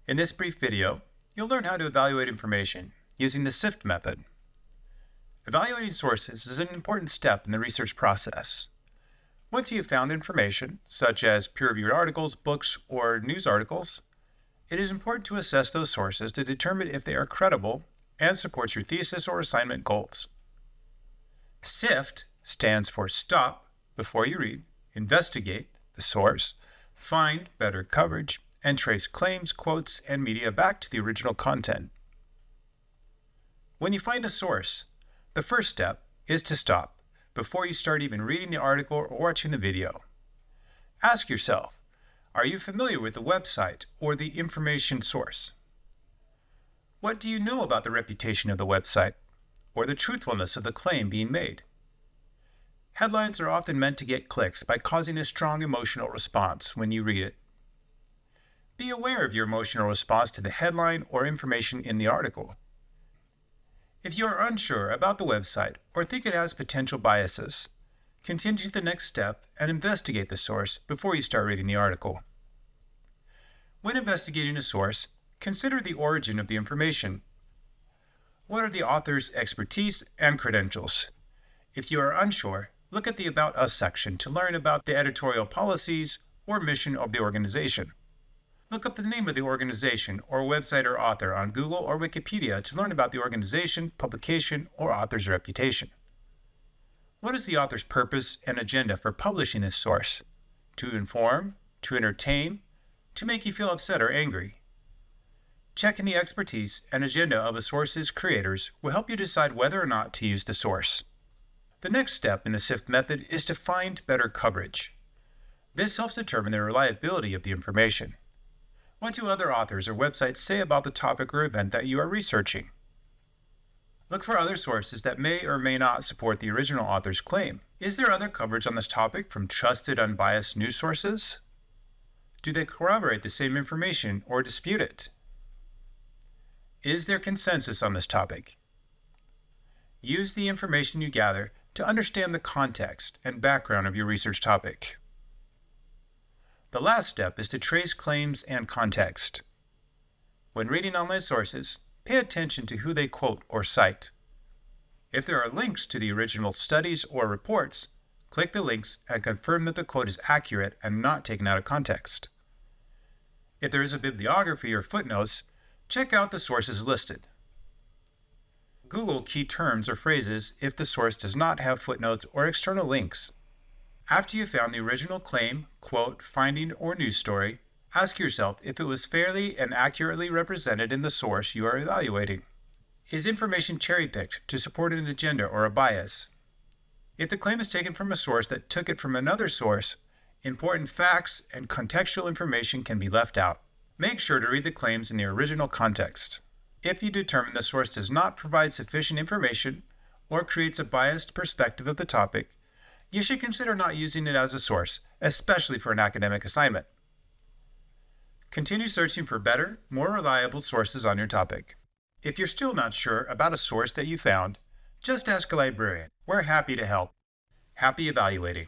In this brief video, you'll learn how to evaluate information using the SIFT method. Evaluating sources is an important step in the research process. Once you have found information, such as peer-reviewed articles, books, or news articles, it is important to assess those sources to determine if they are credible and support your thesis or assignment goals. SIFT stands for Stop Before You Read, Investigate the source, Find Better Coverage, and trace claims, quotes, and media back to the original content. When you find a source, the first step is to stop before you start even reading the article or watching the video. Ask yourself, are you familiar with the website or the information source? What do you know about the reputation of the website or the truthfulness of the claim being made? Headlines are often meant to get clicks by causing a strong emotional response when you read it. Be aware of your emotional response to the headline or information in the article. If you are unsure about the website or think it has potential biases, continue to the next step and investigate the source before you start reading the article. When investigating a source, consider the origin of the information. What are the author's expertise and credentials? If you are unsure, look at the About Us section to learn about the editorial policies or mission of the organization. Look up the name of the organization or website or author on Google or Wikipedia to learn about the organization, publication, or author's reputation. What is the author's purpose and agenda for publishing this source? To inform, to entertain, to make you feel upset or angry? Checking the expertise and agenda of a source's creators will help you decide whether or not to use the source. The next step in the SIFT method is to find better coverage. This helps determine the reliability of the information. What do other authors or websites say about the topic or event that you are researching? Look for other sources that may or may not support the original author's claim. Is there other coverage on this topic from trusted, unbiased news sources? Do they corroborate the same information or dispute it? Is there consensus on this topic? Use the information you gather to understand the context and background of your research topic. The last step is to trace claims and context. When reading online sources, pay attention to who they quote or cite. If there are links to the original studies or reports, click the links and confirm that the quote is accurate and not taken out of context. If there is a bibliography or footnotes, check out the sources listed. Google key terms or phrases if the source does not have footnotes or external links. After you found the original claim, quote, finding, or news story, ask yourself if it was fairly and accurately represented in the source you are evaluating. Is information cherry-picked to support an agenda or a bias? If the claim is taken from a source that took it from another source, important facts and contextual information can be left out. Make sure to read the claims in the original context. If you determine the source does not provide sufficient information or creates a biased perspective of the topic, you should consider not using it as a source, especially for an academic assignment. Continue searching for better, more reliable sources on your topic. If you're still not sure about a source that you found, just ask a librarian. We're happy to help. Happy evaluating.